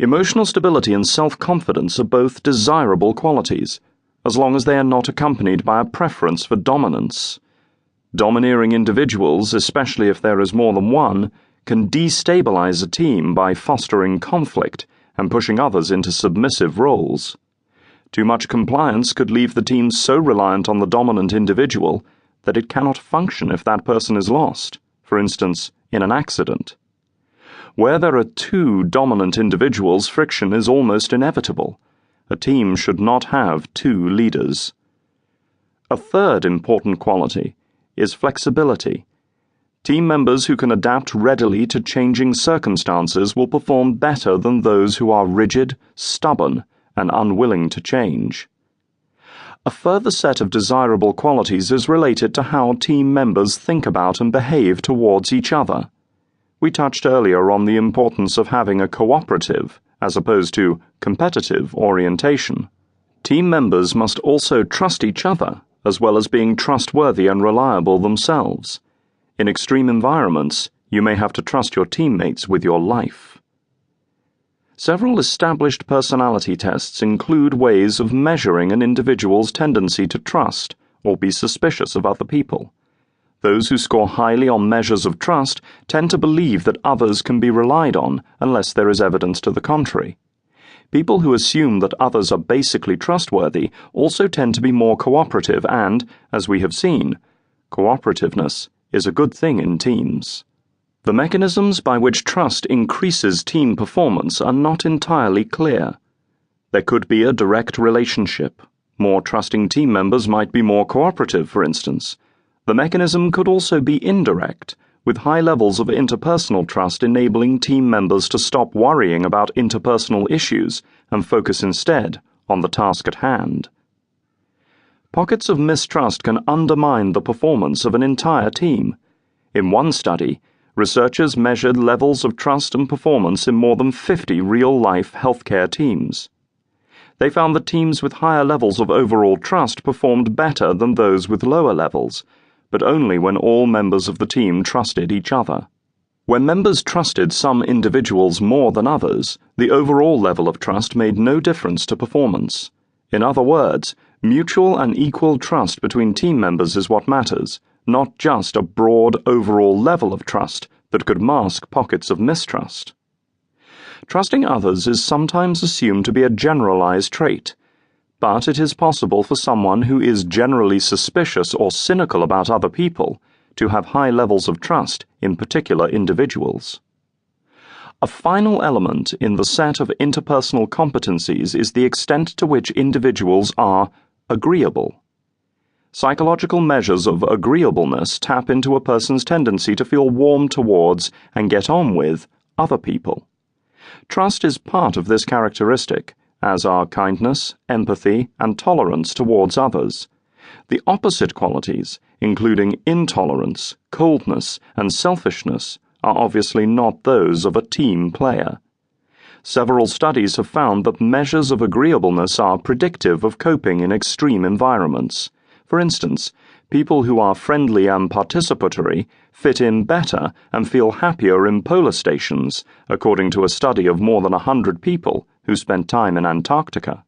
Emotional stability and self-confidence are both desirable qualities, as long as they are not accompanied by a preference for dominance. Domineering individuals, especially if there is more than one, can destabilize a team by fostering conflict and pushing others into submissive roles. Too much compliance could leave the team so reliant on the dominant individual that it cannot function if that person is lost, for instance, in an accident. Where there are two dominant individuals, friction is almost inevitable. A team should not have two leaders. A third important quality is flexibility. Team members who can adapt readily to changing circumstances will perform better than those who are rigid, stubborn, and unwilling to change. A further set of desirable qualities is related to how team members think about and behave towards each other. We touched earlier on the importance of having a cooperative, as opposed to competitive, orientation. Team members must also trust each other, as well as being trustworthy and reliable themselves. In extreme environments, you may have to trust your teammates with your life. Several established personality tests include ways of measuring an individual's tendency to trust or be suspicious of other people. Those who score highly on measures of trust tend to believe that others can be relied on unless there is evidence to the contrary. People who assume that others are basically trustworthy also tend to be more cooperative and, as we have seen, cooperativeness is a good thing in teams. The mechanisms by which trust increases team performance are not entirely clear. There could be a direct relationship. More trusting team members might be more cooperative, for instance. The mechanism could also be indirect, with high levels of interpersonal trust enabling team members to stop worrying about interpersonal issues and focus instead on the task at hand. Pockets of mistrust can undermine the performance of an entire team. In one study, researchers measured levels of trust and performance in more than 50 real-life healthcare teams. They found that teams with higher levels of overall trust performed better than those with lower levels, but only when all members of the team trusted each other. When members trusted some individuals more than others, the overall level of trust made no difference to performance. In other words, mutual and equal trust between team members is what matters, not just a broad overall level of trust that could mask pockets of mistrust. Trusting others is sometimes assumed to be a generalized trait, but it is possible for someone who is generally suspicious or cynical about other people to have high levels of trust in particular individuals. A final element in the set of interpersonal competencies is the extent to which individuals are agreeable. Psychological measures of agreeableness tap into a person's tendency to feel warm towards and get on with other people. Trust is part of this characteristic, as are kindness, empathy, and tolerance towards others. The opposite qualities, including intolerance, coldness, and selfishness, are obviously not those of a team player. Several studies have found that measures of agreeableness are predictive of coping in extreme environments. For instance, people who are friendly and participatory fit in better and feel happier in polar stations, according to a study of more than 100 people who spent time in Antarctica.